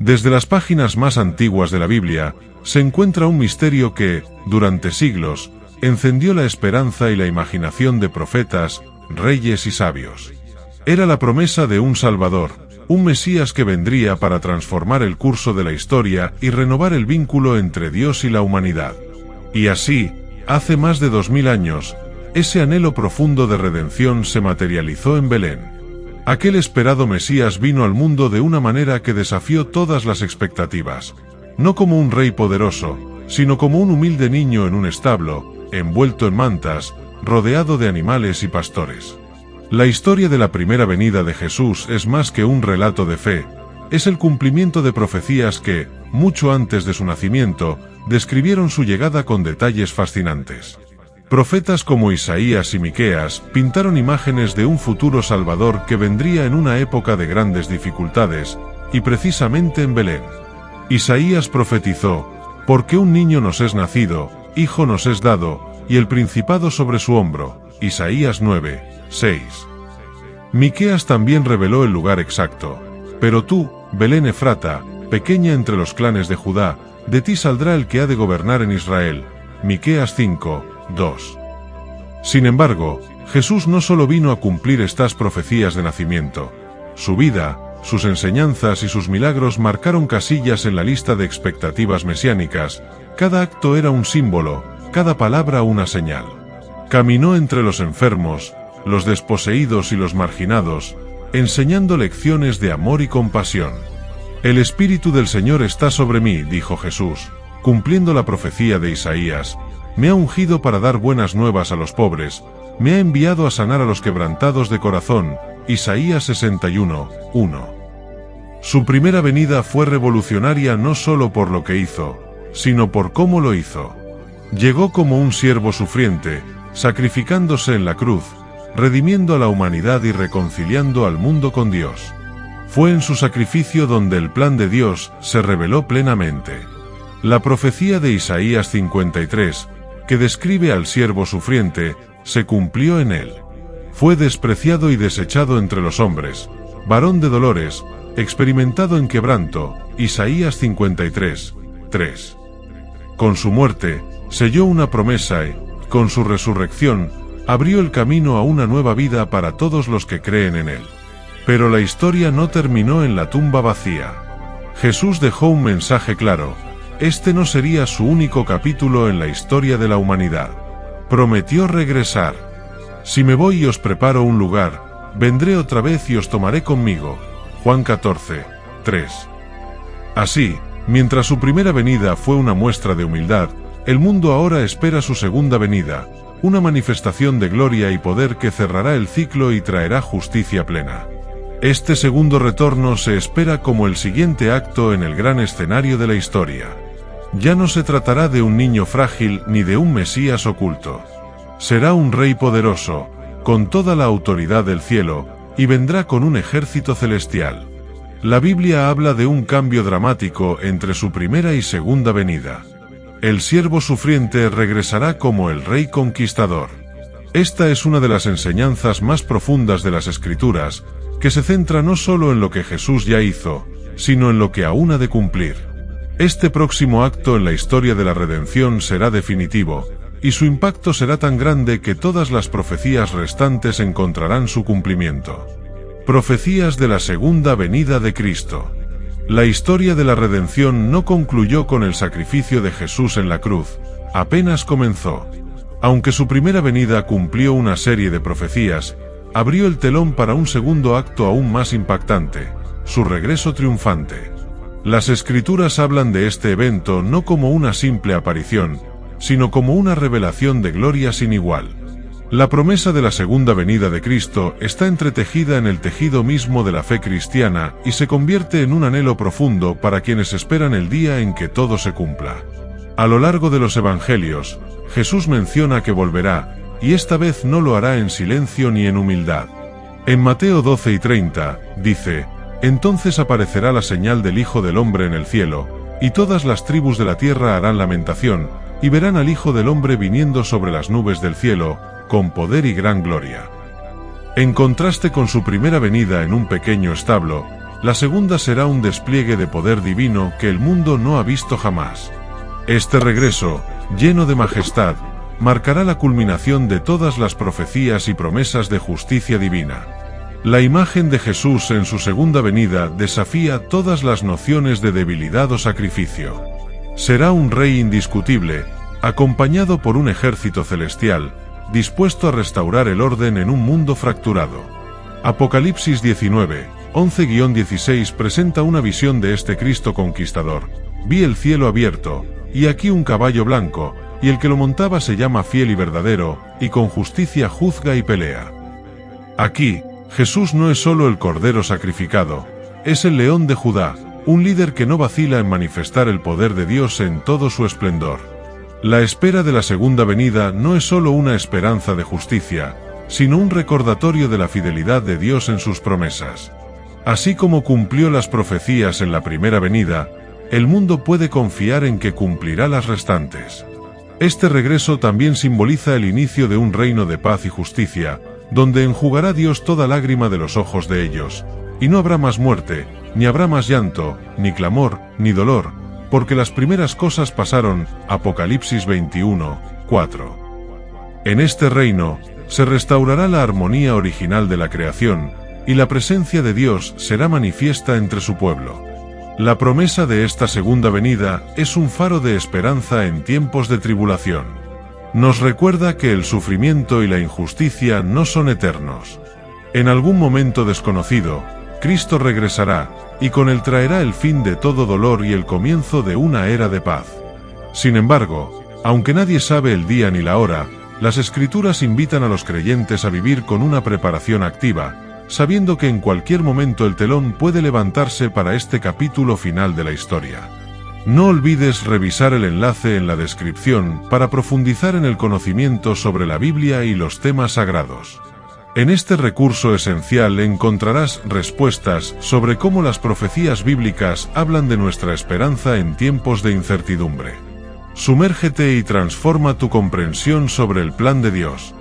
Desde las páginas más antiguas de la Biblia, se encuentra un misterio que, durante siglos, encendió la esperanza y la imaginación de profetas, reyes y sabios. Era la promesa de un Salvador, un Mesías que vendría para transformar el curso de la historia y renovar el vínculo entre Dios y la humanidad. Y así, hace más de 2000 años, ese anhelo profundo de redención se materializó en Belén. Aquel esperado Mesías vino al mundo de una manera que desafió todas las expectativas, no como un rey poderoso, sino como un humilde niño en un establo, envuelto en mantas, rodeado de animales y pastores. La historia de la primera venida de Jesús es más que un relato de fe, es el cumplimiento de profecías que, mucho antes de su nacimiento, describieron su llegada con detalles fascinantes. Profetas como Isaías y Miqueas pintaron imágenes de un futuro Salvador que vendría en una época de grandes dificultades, y precisamente en Belén. Isaías profetizó: «Porque un niño nos es nacido, hijo nos es dado, y el principado sobre su hombro». Isaías 9, 6. Miqueas también reveló el lugar exacto: «Pero tú, Belén Efrata, pequeña entre los clanes de Judá, de ti saldrá el que ha de gobernar en Israel». Miqueas 5, 2. Sin embargo, Jesús no solo vino a cumplir estas profecías de nacimiento. Su vida, sus enseñanzas y sus milagros marcaron casillas en la lista de expectativas mesiánicas. Cada acto era un símbolo, cada palabra una señal. Caminó entre los enfermos, los desposeídos y los marginados, enseñando lecciones de amor y compasión. «El Espíritu del Señor está sobre mí», dijo Jesús, cumpliendo la profecía de Isaías. «Me ha ungido para dar buenas nuevas a los pobres, me ha enviado a sanar a los quebrantados de corazón». Isaías 61, 1. Su primera venida fue revolucionaria no solo por lo que hizo, sino por cómo lo hizo. Llegó como un siervo sufriente, sacrificándose en la cruz, redimiendo a la humanidad y reconciliando al mundo con Dios. Fue en su sacrificio donde el plan de Dios se reveló plenamente. La profecía de Isaías 53, que describe al siervo sufriente, se cumplió en él. Fue despreciado y desechado entre los hombres, varón de dolores, experimentado en quebranto. Isaías 53, 3. Con su muerte, selló una promesa y, con su resurrección, abrió el camino a una nueva vida para todos los que creen en él. Pero la historia no terminó en la tumba vacía. Jesús dejó un mensaje claro: este no sería su único capítulo en la historia de la humanidad. Prometió regresar. «Si me voy y os preparo un lugar, vendré otra vez y os tomaré conmigo». Juan 14, 3. Así, mientras su primera venida fue una muestra de humildad, el mundo ahora espera su segunda venida, una manifestación de gloria y poder que cerrará el ciclo y traerá justicia plena. Este segundo retorno se espera como el siguiente acto en el gran escenario de la historia. Ya no se tratará de un niño frágil ni de un Mesías oculto. Será un rey poderoso, con toda la autoridad del cielo, y vendrá con un ejército celestial. La Biblia habla de un cambio dramático entre su primera y segunda venida. El siervo sufriente regresará como el rey conquistador. Esta es una de las enseñanzas más profundas de las Escrituras, que se centra no solo en lo que Jesús ya hizo, sino en lo que aún ha de cumplir. Este próximo acto en la historia de la redención será definitivo, y su impacto será tan grande que todas las profecías restantes encontrarán su cumplimiento. Profecías de la segunda venida de Cristo. La historia de la redención no concluyó con el sacrificio de Jesús en la cruz, apenas comenzó. Aunque su primera venida cumplió una serie de profecías, abrió el telón para un segundo acto aún más impactante: su regreso triunfante. Las Escrituras hablan de este evento no como una simple aparición, sino como una revelación de gloria sin igual. La promesa de la segunda venida de Cristo está entretejida en el tejido mismo de la fe cristiana y se convierte en un anhelo profundo para quienes esperan el día en que todo se cumpla. A lo largo de los Evangelios, Jesús menciona que volverá, y esta vez no lo hará en silencio ni en humildad. En Mateo 12 y 30, dice: «Entonces aparecerá la señal del Hijo del Hombre en el cielo, y todas las tribus de la tierra harán lamentación, y verán al Hijo del Hombre viniendo sobre las nubes del cielo, con poder y gran gloria». En contraste con su primera venida en un pequeño establo, la segunda será un despliegue de poder divino que el mundo no ha visto jamás. Este regreso, lleno de majestad, marcará la culminación de todas las profecías y promesas de justicia divina. La imagen de Jesús en su segunda venida desafía todas las nociones de debilidad o sacrificio. Será un rey indiscutible, acompañado por un ejército celestial, dispuesto a restaurar el orden en un mundo fracturado. Apocalipsis 19, 11-16 presenta una visión de este Cristo conquistador. Vi el cielo abierto, y aquí un caballo blanco, y el que lo montaba se llama Fiel y Verdadero, y con justicia juzga y pelea. Aquí, Jesús no es solo el Cordero sacrificado, es el León de Judá, un líder que no vacila en manifestar el poder de Dios en todo su esplendor. La espera de la segunda venida no es solo una esperanza de justicia, sino un recordatorio de la fidelidad de Dios en sus promesas. Así como cumplió las profecías en la primera venida, el mundo puede confiar en que cumplirá las restantes. Este regreso también simboliza el inicio de un reino de paz y justicia, donde enjugará Dios toda lágrima de los ojos de ellos, y no habrá más muerte, ni habrá más llanto, ni clamor, ni dolor, porque las primeras cosas pasaron. Apocalipsis 21, 4. En este reino, se restaurará la armonía original de la creación, y la presencia de Dios será manifiesta entre su pueblo. La promesa de esta segunda venida es un faro de esperanza en tiempos de tribulación. Nos recuerda que el sufrimiento y la injusticia no son eternos. En algún momento desconocido, Cristo regresará, y con él traerá el fin de todo dolor y el comienzo de una era de paz. Sin embargo, aunque nadie sabe el día ni la hora, las Escrituras invitan a los creyentes a vivir con una preparación activa, sabiendo que en cualquier momento el telón puede levantarse para este capítulo final de la historia. No olvides revisar el enlace en la descripción para profundizar en el conocimiento sobre la Biblia y los temas sagrados. En este recurso esencial encontrarás respuestas sobre cómo las profecías bíblicas hablan de nuestra esperanza en tiempos de incertidumbre. Sumérgete y transforma tu comprensión sobre el plan de Dios.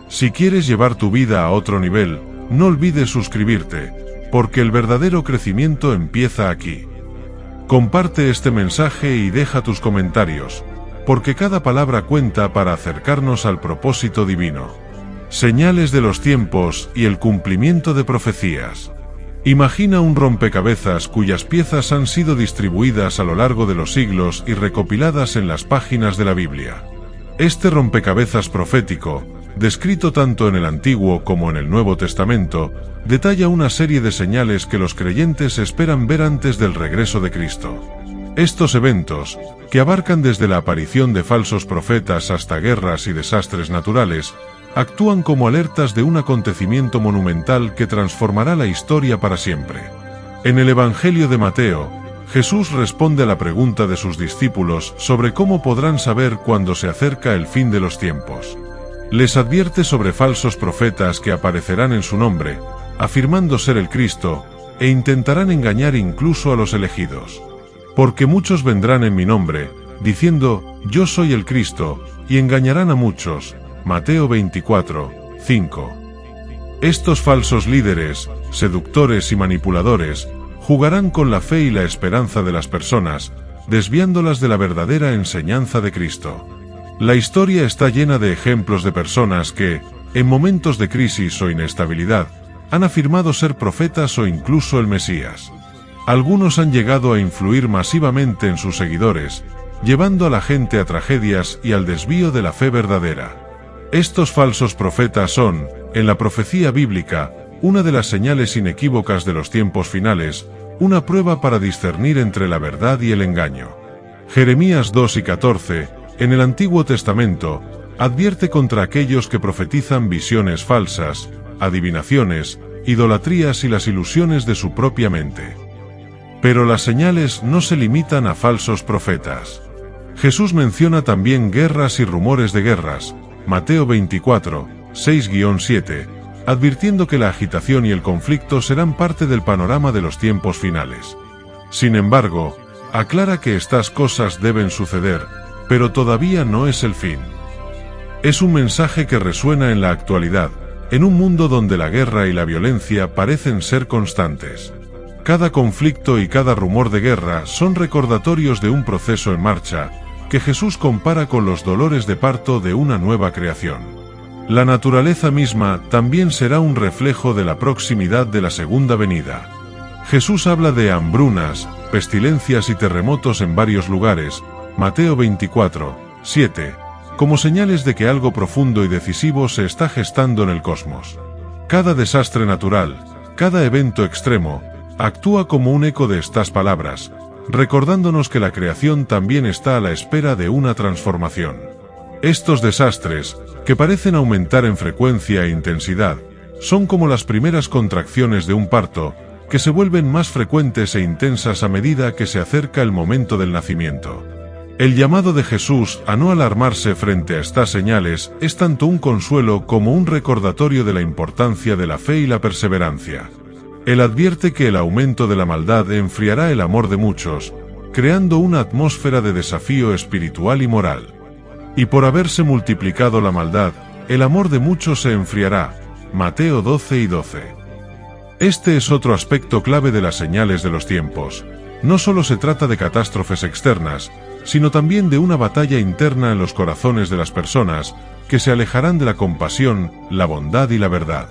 Si quieres llevar tu vida a otro nivel, no olvides suscribirte, porque el verdadero crecimiento empieza aquí. Comparte este mensaje y deja tus comentarios, porque cada palabra cuenta para acercarnos al propósito divino. Señales de los tiempos y el cumplimiento de profecías. Imagina un rompecabezas cuyas piezas han sido distribuidas a lo largo de los siglos y recopiladas en las páginas de la Biblia. Este rompecabezas profético, descrito tanto en el Antiguo como en el Nuevo Testamento, detalla una serie de señales que los creyentes esperan ver antes del regreso de Cristo. Estos eventos, que abarcan desde la aparición de falsos profetas hasta guerras y desastres naturales, actúan como alertas de un acontecimiento monumental que transformará la historia para siempre. En el Evangelio de Mateo, Jesús responde a la pregunta de sus discípulos sobre cómo podrán saber cuándo se acerca el fin de los tiempos. Les advierte sobre falsos profetas que aparecerán en su nombre, afirmando ser el Cristo, e intentarán engañar incluso a los elegidos. Porque muchos vendrán en mi nombre, diciendo, yo soy el Cristo, y engañarán a muchos. Mateo 24, 5. Estos falsos líderes, seductores y manipuladores, jugarán con la fe y la esperanza de las personas, desviándolas de la verdadera enseñanza de Cristo. La historia está llena de ejemplos de personas que, en momentos de crisis o inestabilidad, han afirmado ser profetas o incluso el Mesías. Algunos han llegado a influir masivamente en sus seguidores, llevando a la gente a tragedias y al desvío de la fe verdadera. Estos falsos profetas son, en la profecía bíblica, una de las señales inequívocas de los tiempos finales, una prueba para discernir entre la verdad y el engaño. Jeremías 2 y 14, en el Antiguo Testamento, advierte contra aquellos que profetizan visiones falsas, adivinaciones, idolatrías y las ilusiones de su propia mente. Pero las señales no se limitan a falsos profetas. Jesús menciona también guerras y rumores de guerras, Mateo 24, 6-7, advirtiendo que la agitación y el conflicto serán parte del panorama de los tiempos finales. Sin embargo, aclara que estas cosas deben suceder, pero todavía no es el fin. Es un mensaje que resuena en la actualidad, en un mundo donde la guerra y la violencia parecen ser constantes. Cada conflicto y cada rumor de guerra son recordatorios de un proceso en marcha, que Jesús compara con los dolores de parto de una nueva creación. La naturaleza misma también será un reflejo de la proximidad de la segunda venida. Jesús habla de hambrunas, pestilencias y terremotos en varios lugares, Mateo 24, 7, como señales de que algo profundo y decisivo se está gestando en el cosmos. Cada desastre natural, cada evento extremo, actúa como un eco de estas palabras, recordándonos que la creación también está a la espera de una transformación. Estos desastres, que parecen aumentar en frecuencia e intensidad, son como las primeras contracciones de un parto, que se vuelven más frecuentes e intensas a medida que se acerca el momento del nacimiento. El llamado de Jesús a no alarmarse frente a estas señales es tanto un consuelo como un recordatorio de la importancia de la fe y la perseverancia. Él advierte que el aumento de la maldad enfriará el amor de muchos, creando una atmósfera de desafío espiritual y moral. Y por haberse multiplicado la maldad, el amor de muchos se enfriará. Mateo 12 y 12. Este es otro aspecto clave de las señales de los tiempos. No solo se trata de catástrofes externas, sino también de una batalla interna en los corazones de las personas, que se alejarán de la compasión, la bondad y la verdad.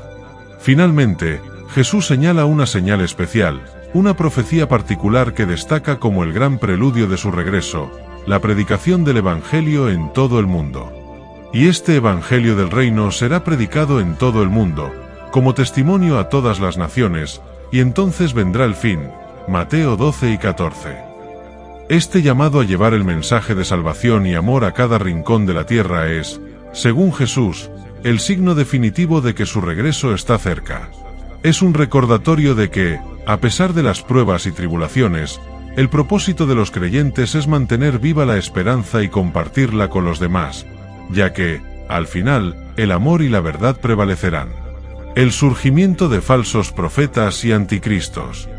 Finalmente, Jesús señala una señal especial, una profecía particular que destaca como el gran preludio de su regreso, la predicación del Evangelio en todo el mundo. Y este Evangelio del Reino será predicado en todo el mundo, como testimonio a todas las naciones, y entonces vendrá el fin. Mateo 12 y 14. Este llamado a llevar el mensaje de salvación y amor a cada rincón de la tierra es, según Jesús, el signo definitivo de que su regreso está cerca. Es un recordatorio de que, a pesar de las pruebas y tribulaciones, el propósito de los creyentes es mantener viva la esperanza y compartirla con los demás, ya que, al final, el amor y la verdad prevalecerán. El surgimiento de falsos profetas y anticristos.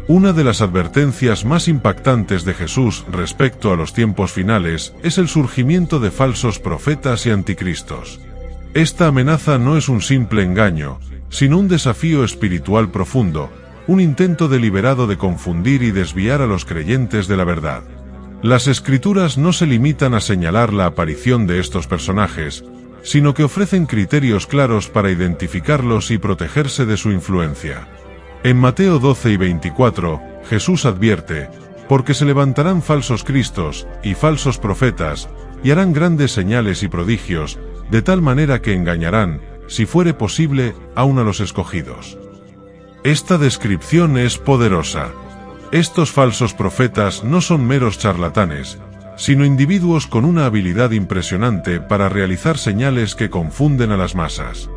Una de las advertencias más impactantes de Jesús respecto a los tiempos finales es el surgimiento de falsos profetas y anticristos. Esta amenaza no es un simple engaño, sino un desafío espiritual profundo, un intento deliberado de confundir y desviar a los creyentes de la verdad. Las Escrituras no se limitan a señalar la aparición de estos personajes, sino que ofrecen criterios claros para identificarlos y protegerse de su influencia. En Mateo 12 y 24, Jesús advierte, porque se levantarán falsos cristos y falsos profetas, y harán grandes señales y prodigios, de tal manera que engañarán, si fuere posible, aun a los escogidos. Esta descripción es poderosa. Estos falsos profetas no son meros charlatanes, sino individuos con una habilidad impresionante para realizar señales que confunden a las masas.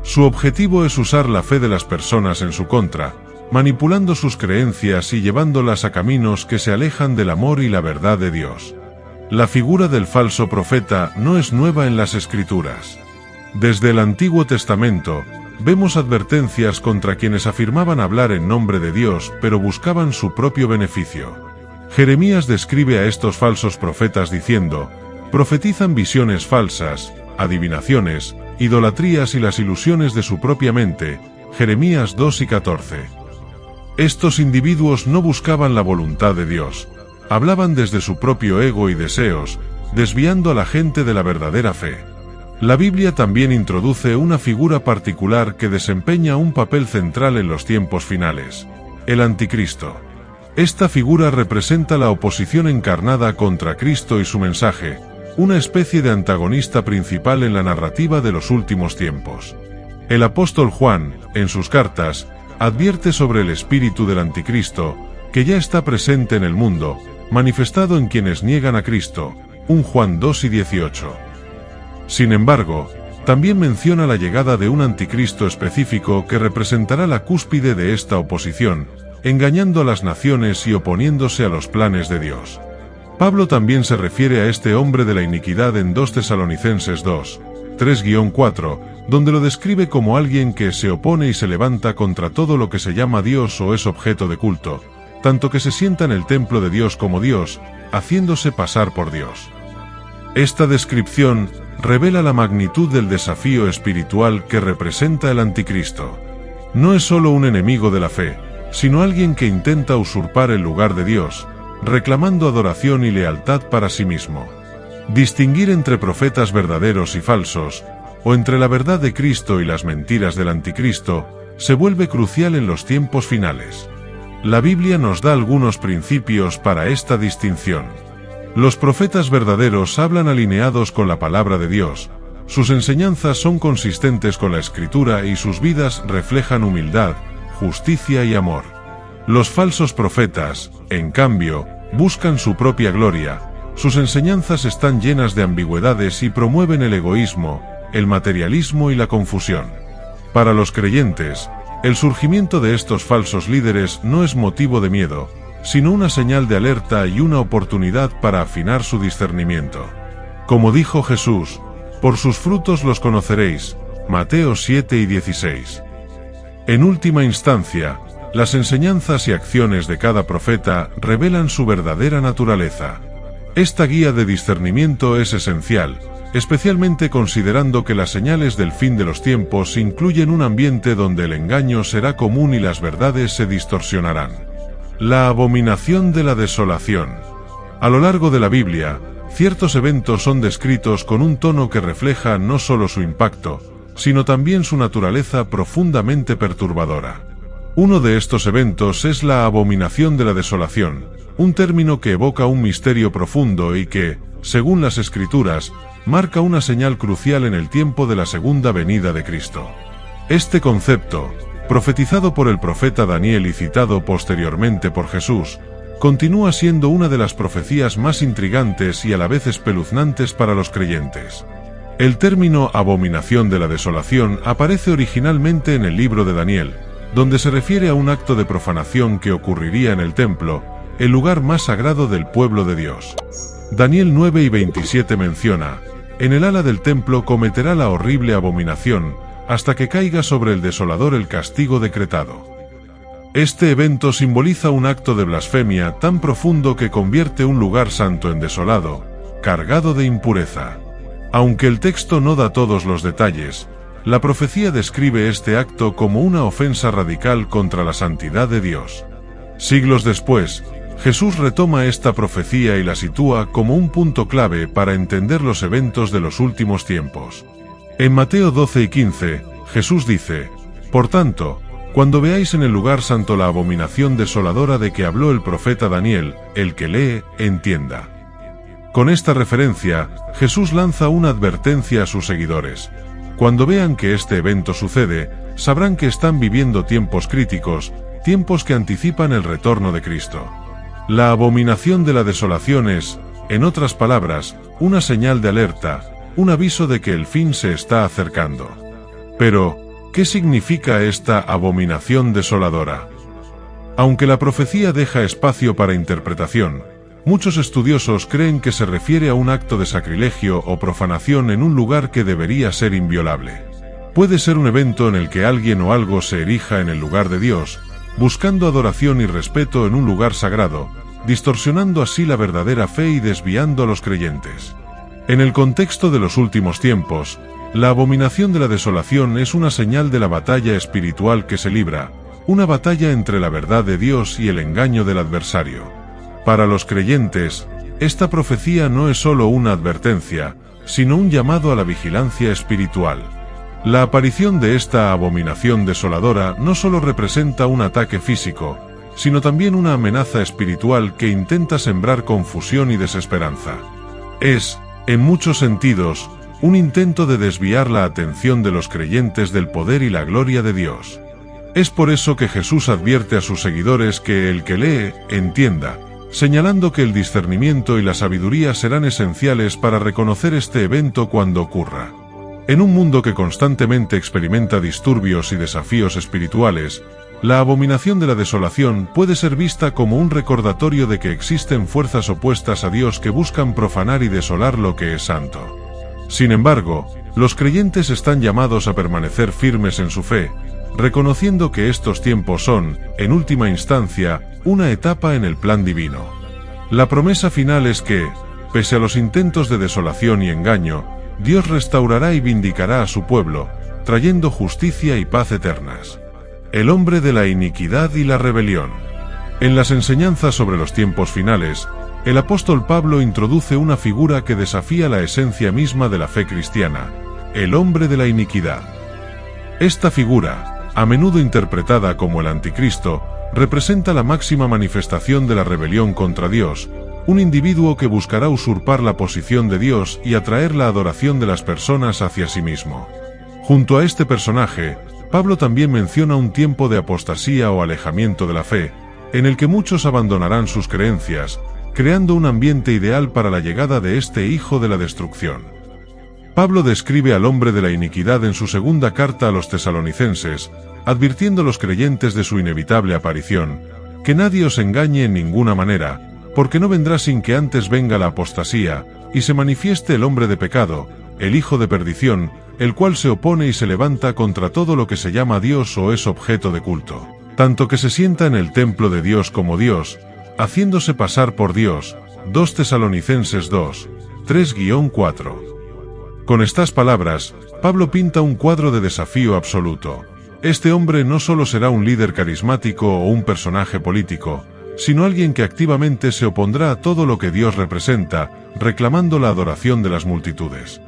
Su objetivo es usar la fe de las personas en su contra, manipulando sus creencias y llevándolas a caminos que se alejan del amor y la verdad de Dios. La figura del falso profeta no es nueva en las Escrituras. Desde el Antiguo Testamento, vemos advertencias contra quienes afirmaban hablar en nombre de Dios pero buscaban su propio beneficio. Jeremías describe a estos falsos profetas diciendo, profetizan visiones falsas, adivinaciones, idolatrías y las ilusiones de su propia mente. Jeremías 2 y 14. Estos individuos no buscaban la voluntad de Dios, hablaban desde su propio ego y deseos, desviando a la gente de la verdadera fe. La Biblia también introduce una figura particular que desempeña un papel central en los tiempos finales: el anticristo. Esta figura representa la oposición encarnada contra Cristo y su mensaje, una especie de antagonista principal en la narrativa de los últimos tiempos. El apóstol Juan, en sus cartas, advierte sobre el espíritu del anticristo, que ya está presente en el mundo, manifestado en quienes niegan a Cristo. 1 Juan 2 y 18. Sin embargo, también menciona la llegada de un anticristo específico que representará la cúspide de esta oposición, engañando a las naciones y oponiéndose a los planes de Dios. Pablo también se refiere a este hombre de la iniquidad en 2 Tesalonicenses 2, 3-4, donde lo describe como alguien que se opone y se levanta contra todo lo que se llama Dios o es objeto de culto, tanto que se sienta en el templo de Dios como Dios, haciéndose pasar por Dios. Esta descripción revela la magnitud del desafío espiritual que representa el anticristo. No es solo un enemigo de la fe, sino alguien que intenta usurpar el lugar de Dios, reclamando adoración y lealtad para sí mismo. Distinguir entre profetas verdaderos y falsos, o entre la verdad de Cristo y las mentiras del anticristo, se vuelve crucial en los tiempos finales. La Biblia nos da algunos principios para esta distinción. Los profetas verdaderos hablan alineados con la palabra de Dios, sus enseñanzas son consistentes con la Escritura y sus vidas reflejan humildad, justicia y amor. Los falsos profetas, en cambio, buscan su propia gloria, sus enseñanzas están llenas de ambigüedades y promueven el egoísmo, el materialismo y la confusión. Para los creyentes, el surgimiento de estos falsos líderes no es motivo de miedo, sino una señal de alerta y una oportunidad para afinar su discernimiento. Como dijo Jesús, por sus frutos los conoceréis, Mateo 7:16. En última instancia, las enseñanzas y acciones de cada profeta revelan su verdadera naturaleza. Esta guía de discernimiento es esencial, especialmente considerando que las señales del fin de los tiempos incluyen un ambiente donde el engaño será común y las verdades se distorsionarán. La abominación de la desolación. A lo largo de la Biblia, ciertos eventos son descritos con un tono que refleja no solo su impacto, sino también su naturaleza profundamente perturbadora. Uno de estos eventos es la abominación de la desolación, un término que evoca un misterio profundo y que, según las Escrituras, marca una señal crucial en el tiempo de la segunda venida de Cristo. Este concepto, profetizado por el profeta Daniel y citado posteriormente por Jesús, continúa siendo una de las profecías más intrigantes y a la vez espeluznantes para los creyentes. El término abominación de la desolación aparece originalmente en el libro de Daniel, donde se refiere a un acto de profanación que ocurriría en el templo, el lugar más sagrado del pueblo de Dios. Daniel 9:27 menciona, en el ala del templo cometerá la horrible abominación, hasta que caiga sobre el desolador el castigo decretado. Este evento simboliza un acto de blasfemia tan profundo que convierte un lugar santo en desolado, cargado de impureza. Aunque el texto no da todos los detalles, la profecía describe este acto como una ofensa radical contra la santidad de Dios. Siglos después, Jesús retoma esta profecía y la sitúa como un punto clave para entender los eventos de los últimos tiempos. En Mateo 12:15, Jesús dice, por tanto, cuando veáis en el lugar santo la abominación desoladora de que habló el profeta Daniel, el que lee, entienda. Con esta referencia, Jesús lanza una advertencia a sus seguidores. Cuando vean que este evento sucede, sabrán que están viviendo tiempos críticos, tiempos que anticipan el retorno de Cristo. La abominación de la desolación es, en otras palabras, una señal de alerta, un aviso de que el fin se está acercando. Pero, ¿qué significa esta abominación desoladora? Aunque la profecía deja espacio para interpretación, muchos estudiosos creen que se refiere a un acto de sacrilegio o profanación en un lugar que debería ser inviolable. Puede ser un evento en el que alguien o algo se erija en el lugar de Dios, buscando adoración y respeto en un lugar sagrado, distorsionando así la verdadera fe y desviando a los creyentes. En el contexto de los últimos tiempos, la abominación de la desolación es una señal de la batalla espiritual que se libra, una batalla entre la verdad de Dios y el engaño del adversario. Para los creyentes, esta profecía no es solo una advertencia, sino un llamado a la vigilancia espiritual. La aparición de esta abominación desoladora no solo representa un ataque físico, sino también una amenaza espiritual que intenta sembrar confusión y desesperanza. Es, en muchos sentidos, un intento de desviar la atención de los creyentes del poder y la gloria de Dios. Es por eso que Jesús advierte a sus seguidores que el que lee, entienda, señalando que el discernimiento y la sabiduría serán esenciales para reconocer este evento cuando ocurra. En un mundo que constantemente experimenta disturbios y desafíos espirituales, la abominación de la desolación puede ser vista como un recordatorio de que existen fuerzas opuestas a Dios que buscan profanar y desolar lo que es santo. Sin embargo, los creyentes están llamados a permanecer firmes en su fe, reconociendo que estos tiempos son, en última instancia, una etapa en el plan divino. La promesa final es que, pese a los intentos de desolación y engaño, Dios restaurará y vindicará a su pueblo, trayendo justicia y paz eternas. el hombre de la iniquidad y la rebelión. En las enseñanzas sobre los tiempos finales, el apóstol Pablo introduce una figura que desafía la esencia misma de la fe cristiana, el hombre de la iniquidad. Esta figura, a menudo interpretada como el anticristo, representa la máxima manifestación de la rebelión contra Dios, un individuo que buscará usurpar la posición de Dios y atraer la adoración de las personas hacia sí mismo. Junto a este personaje, Pablo también menciona un tiempo de apostasía o alejamiento de la fe, en el que muchos abandonarán sus creencias, creando un ambiente ideal para la llegada de este hijo de la destrucción. Pablo describe al hombre de la iniquidad en su segunda carta a los tesalonicenses, advirtiendo a los creyentes de su inevitable aparición, que nadie os engañe en ninguna manera, porque no vendrá sin que antes venga la apostasía, y se manifieste el hombre de pecado, el hijo de perdición, el cual se opone y se levanta contra todo lo que se llama Dios o es objeto de culto, tanto que se sienta en el templo de Dios como Dios, haciéndose pasar por Dios. 2 Tesalonicenses 2, 3-4. Con estas palabras, Pablo pinta un cuadro de desafío absoluto. Este hombre no solo será un líder carismático o un personaje político, sino alguien que activamente se opondrá a todo lo que Dios representa, reclamando la adoración de las multitudes.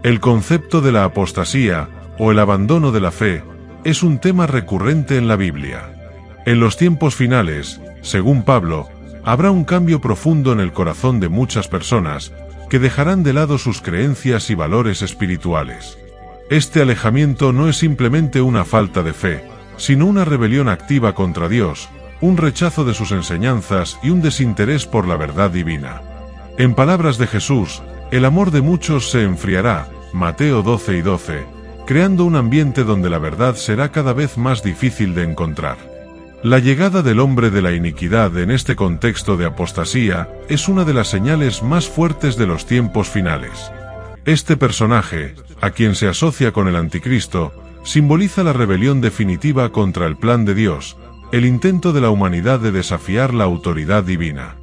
El concepto de la apostasía, o el abandono de la fe, es un tema recurrente en la Biblia. En los tiempos finales, según Pablo, habrá un cambio profundo en el corazón de muchas personas, que dejarán de lado sus creencias y valores espirituales. Este alejamiento no es simplemente una falta de fe, sino una rebelión activa contra Dios, un rechazo de sus enseñanzas y un desinterés por la verdad divina. En palabras de Jesús, el amor de muchos se enfriará, Mateo 12:12, creando un ambiente donde la verdad será cada vez más difícil de encontrar. La llegada del hombre de la iniquidad en este contexto de apostasía es una de las señales más fuertes de los tiempos finales. Este personaje, a quien se asocia con el anticristo, simboliza la rebelión definitiva contra el plan de Dios, el intento de la humanidad de desafiar la autoridad divina.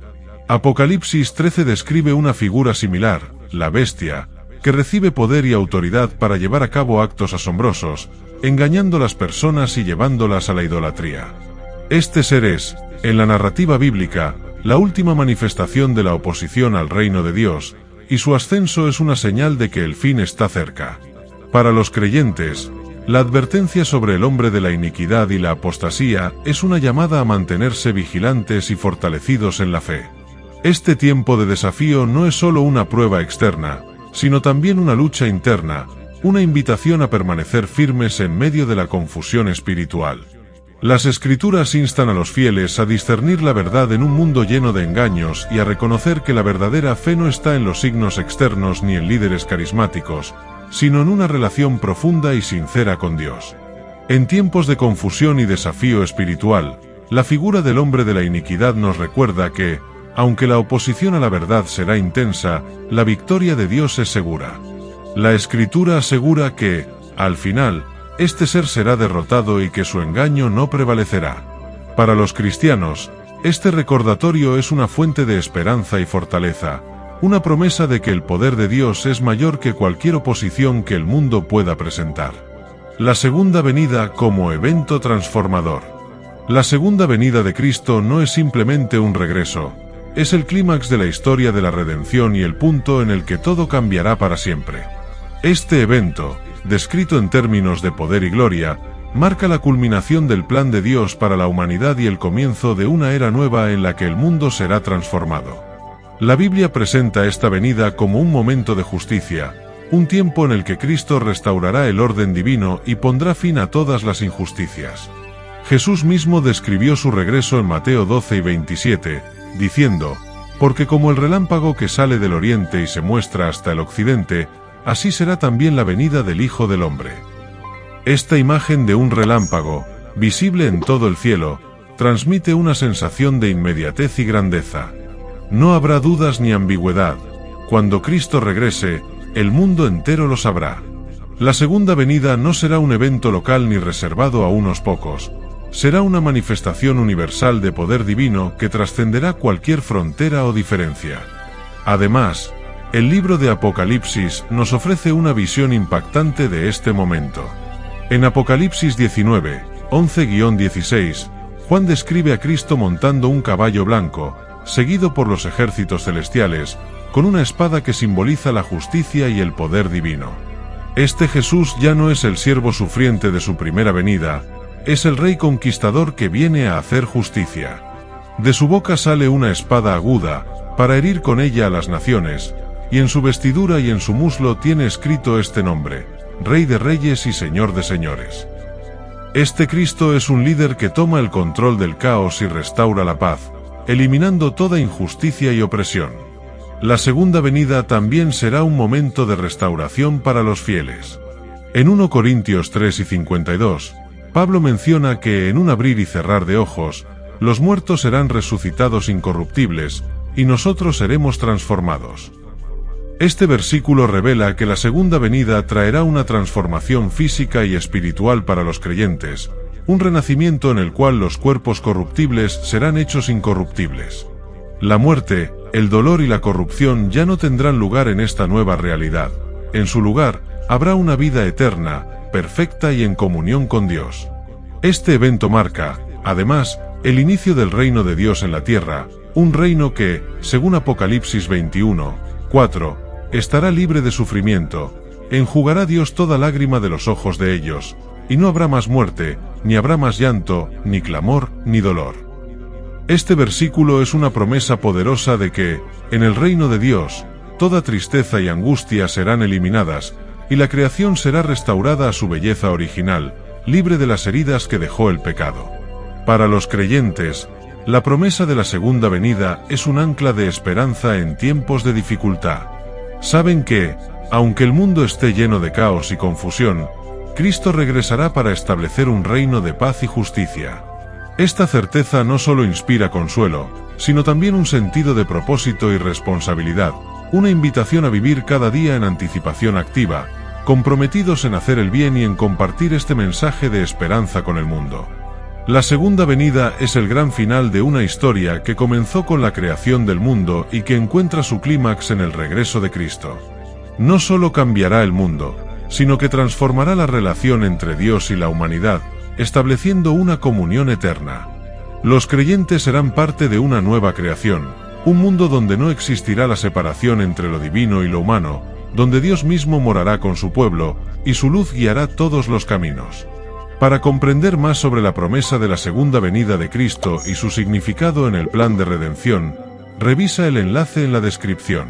Apocalipsis 13 describe una figura similar, la bestia, que recibe poder y autoridad para llevar a cabo actos asombrosos, engañando a las personas y llevándolas a la idolatría. Este ser es, en la narrativa bíblica, la última manifestación de la oposición al reino de Dios, y su ascenso es una señal de que el fin está cerca. Para los creyentes, la advertencia sobre el hombre de la iniquidad y la apostasía es una llamada a mantenerse vigilantes y fortalecidos en la fe. Este tiempo de desafío no es solo una prueba externa, sino también una lucha interna, una invitación a permanecer firmes en medio de la confusión espiritual. Las Escrituras instan a los fieles a discernir la verdad en un mundo lleno de engaños y a reconocer que la verdadera fe no está en los signos externos ni en líderes carismáticos, sino en una relación profunda y sincera con Dios. En tiempos de confusión y desafío espiritual, la figura del hombre de la iniquidad nos recuerda que, aunque la oposición a la verdad será intensa, la victoria de Dios es segura. La Escritura asegura que, al final, este ser será derrotado y que su engaño no prevalecerá. Para los cristianos, este recordatorio es una fuente de esperanza y fortaleza, una promesa de que el poder de Dios es mayor que cualquier oposición que el mundo pueda presentar. La segunda venida como evento transformador. La segunda venida de Cristo no es simplemente un regreso, es el clímax de la historia de la redención y el punto en el que todo cambiará para siempre. Este evento, descrito en términos de poder y gloria, marca la culminación del plan de Dios para la humanidad y el comienzo de una era nueva en la que el mundo será transformado. La Biblia presenta esta venida como un momento de justicia, un tiempo en el que Cristo restaurará el orden divino y pondrá fin a todas las injusticias. Jesús mismo describió su regreso en Mateo 12:27, diciendo: «Porque como el relámpago que sale del oriente y se muestra hasta el occidente, así será también la venida del Hijo del Hombre». Esta imagen de un relámpago, visible en todo el cielo, transmite una sensación de inmediatez y grandeza. No habrá dudas ni ambigüedad. Cuando Cristo regrese, el mundo entero lo sabrá. La segunda venida no será un evento local ni reservado a unos pocos. Será una manifestación universal de poder divino que trascenderá cualquier frontera o diferencia. Además, el libro de Apocalipsis nos ofrece una visión impactante de este momento. En Apocalipsis 19, 11-16, Juan describe a Cristo montando un caballo blanco, seguido por los ejércitos celestiales, con una espada que simboliza la justicia y el poder divino. Este Jesús ya no es el siervo sufriente de su primera venida, es el rey conquistador que viene a hacer justicia. De su boca sale una espada aguda, para herir con ella a las naciones, y en su vestidura y en su muslo tiene escrito este nombre: Rey de Reyes y Señor de Señores. Este Cristo es un líder que toma el control del caos y restaura la paz, eliminando toda injusticia y opresión. La segunda venida también será un momento de restauración para los fieles. En 1 Corintios 3:52, Pablo menciona que en un abrir y cerrar de ojos, los muertos serán resucitados incorruptibles, y nosotros seremos transformados. Este versículo revela que la segunda venida traerá una transformación física y espiritual para los creyentes, un renacimiento en el cual los cuerpos corruptibles serán hechos incorruptibles. La muerte, el dolor y la corrupción ya no tendrán lugar en esta nueva realidad. En su lugar, habrá una vida eterna, perfecta y en comunión con Dios. Este evento marca, además, el inicio del reino de Dios en la tierra, un reino que, según Apocalipsis 21:4, estará libre de sufrimiento, enjugará Dios toda lágrima de los ojos de ellos, y no habrá más muerte, ni habrá más llanto, ni clamor, ni dolor. Este versículo es una promesa poderosa de que, en el reino de Dios, toda tristeza y angustia serán eliminadas, y la creación será restaurada a su belleza original, libre de las heridas que dejó el pecado. Para los creyentes, la promesa de la segunda venida es un ancla de esperanza en tiempos de dificultad. Saben que, aunque el mundo esté lleno de caos y confusión, Cristo regresará para establecer un reino de paz y justicia. Esta certeza no solo inspira consuelo, sino también un sentido de propósito y responsabilidad, una invitación a vivir cada día en anticipación activa, comprometidos en hacer el bien y en compartir este mensaje de esperanza con el mundo. La segunda venida es el gran final de una historia que comenzó con la creación del mundo y que encuentra su clímax en el regreso de Cristo. No solo cambiará el mundo, sino que transformará la relación entre Dios y la humanidad, estableciendo una comunión eterna. Los creyentes serán parte de una nueva creación, un mundo donde no existirá la separación entre lo divino y lo humano, donde Dios mismo morará con su pueblo, y su luz guiará todos los caminos. Para comprender más sobre la promesa de la segunda venida de Cristo y su significado en el plan de redención, revisa el enlace en la descripción.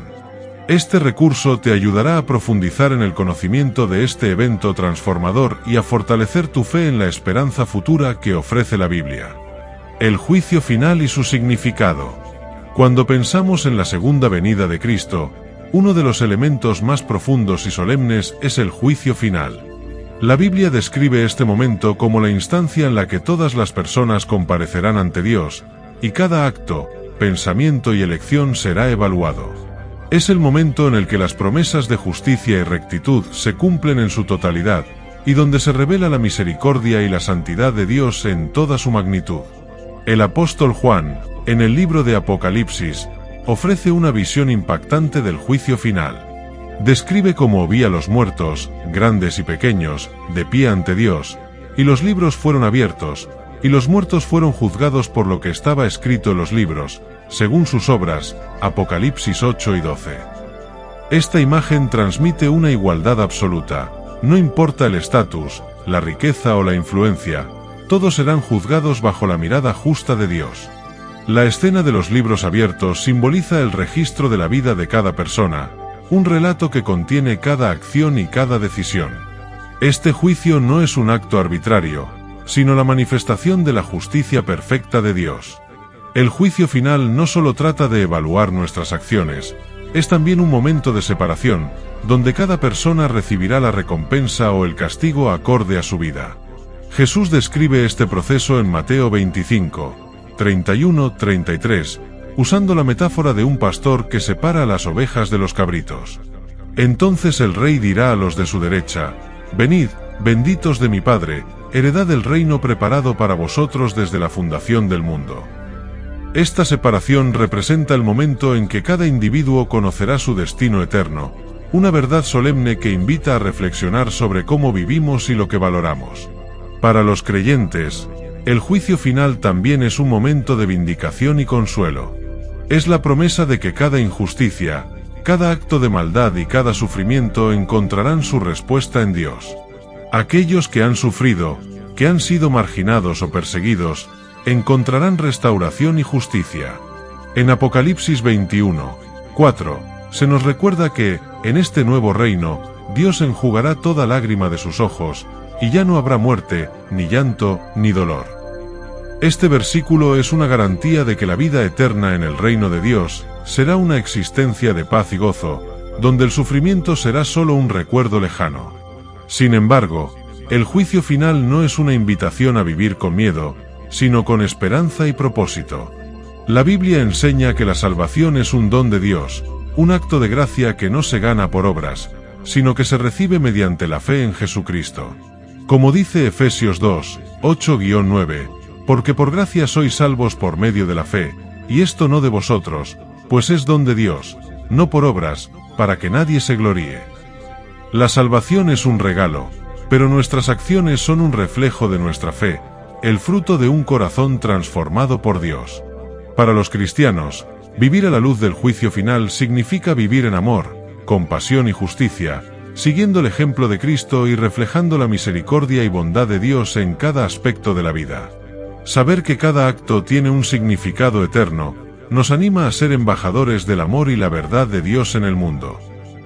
Este recurso te ayudará a profundizar en el conocimiento de este evento transformador y a fortalecer tu fe en la esperanza futura que ofrece la Biblia. El juicio final y su significado. Cuando pensamos en la segunda venida de Cristo, uno de los elementos más profundos y solemnes es el juicio final. La Biblia describe este momento como la instancia en la que todas las personas comparecerán ante Dios, y cada acto, pensamiento y elección será evaluado. Es el momento en el que las promesas de justicia y rectitud se cumplen en su totalidad, y donde se revela la misericordia y la santidad de Dios en toda su magnitud. El apóstol Juan, en el libro de Apocalipsis, ofrece una visión impactante del juicio final. Describe cómo vi a los muertos, grandes y pequeños, de pie ante Dios, y los libros fueron abiertos, y los muertos fueron juzgados por lo que estaba escrito en los libros, según sus obras. Apocalipsis 8 y 12. Esta imagen transmite una igualdad absoluta. No importa el estatus, la riqueza o la influencia, todos serán juzgados bajo la mirada justa de Dios. La escena de los libros abiertos simboliza el registro de la vida de cada persona, un relato que contiene cada acción y cada decisión. Este juicio no es un acto arbitrario, sino la manifestación de la justicia perfecta de Dios. El juicio final no solo trata de evaluar nuestras acciones, es también un momento de separación, donde cada persona recibirá la recompensa o el castigo acorde a su vida. Jesús describe este proceso en Mateo 25, 31-33, usando la metáfora de un pastor que separa a las ovejas de los cabritos. Entonces el rey dirá a los de su derecha: «Venid, benditos de mi Padre, heredad el reino preparado para vosotros desde la fundación del mundo». Esta separación representa el momento en que cada individuo conocerá su destino eterno, una verdad solemne que invita a reflexionar sobre cómo vivimos y lo que valoramos. Para los creyentes, el juicio final también es un momento de vindicación y consuelo. Es la promesa de que cada injusticia, cada acto de maldad y cada sufrimiento encontrarán su respuesta en Dios. Aquellos que han sufrido, que han sido marginados o perseguidos, encontrarán restauración y justicia. En Apocalipsis 21:4, se nos recuerda que, en este nuevo reino, Dios enjugará toda lágrima de sus ojos, y ya no habrá muerte, ni llanto, ni dolor. Este versículo es una garantía de que la vida eterna en el reino de Dios será una existencia de paz y gozo, donde el sufrimiento será solo un recuerdo lejano. Sin embargo, el juicio final no es una invitación a vivir con miedo, sino con esperanza y propósito. La Biblia enseña que la salvación es un don de Dios, un acto de gracia que no se gana por obras, sino que se recibe mediante la fe en Jesucristo. Como dice Efesios 2:8-9, porque por gracia sois salvos por medio de la fe, y esto no de vosotros, pues es don de Dios, no por obras, para que nadie se gloríe. La salvación es un regalo, pero nuestras acciones son un reflejo de nuestra fe, el fruto de un corazón transformado por Dios. Para los cristianos, vivir a la luz del juicio final significa vivir en amor, compasión y justicia, siguiendo el ejemplo de Cristo y reflejando la misericordia y bondad de Dios en cada aspecto de la vida. Saber que cada acto tiene un significado eterno, nos anima a ser embajadores del amor y la verdad de Dios en el mundo.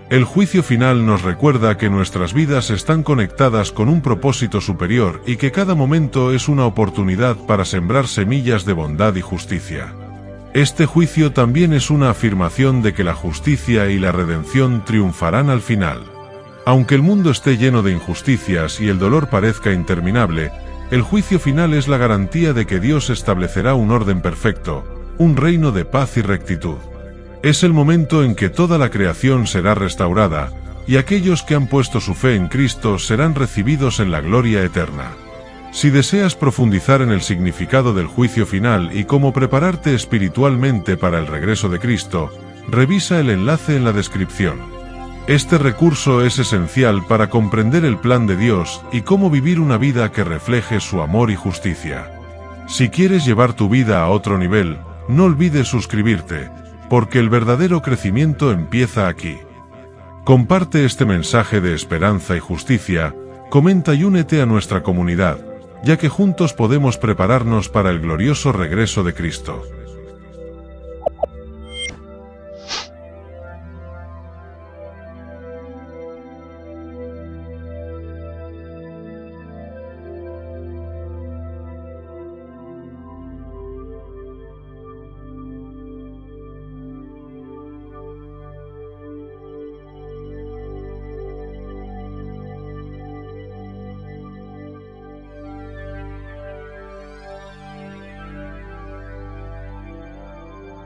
El juicio final nos recuerda que nuestras vidas están conectadas con un propósito superior y que cada momento es una oportunidad para sembrar semillas de bondad y justicia. Este juicio también es una afirmación de que la justicia y la redención triunfarán al final. Aunque el mundo esté lleno de injusticias y el dolor parezca interminable, el juicio final es la garantía de que Dios establecerá un orden perfecto, un reino de paz y rectitud. Es el momento en que toda la creación será restaurada, y aquellos que han puesto su fe en Cristo serán recibidos en la gloria eterna. Si deseas profundizar en el significado del juicio final y cómo prepararte espiritualmente para el regreso de Cristo, revisa el enlace en la descripción. Este recurso es esencial para comprender el plan de Dios y cómo vivir una vida que refleje su amor y justicia. Si quieres llevar tu vida a otro nivel, no olvides suscribirte, porque el verdadero crecimiento empieza aquí. Comparte este mensaje de esperanza y justicia, comenta y únete a nuestra comunidad, ya que juntos podemos prepararnos para el glorioso regreso de Cristo.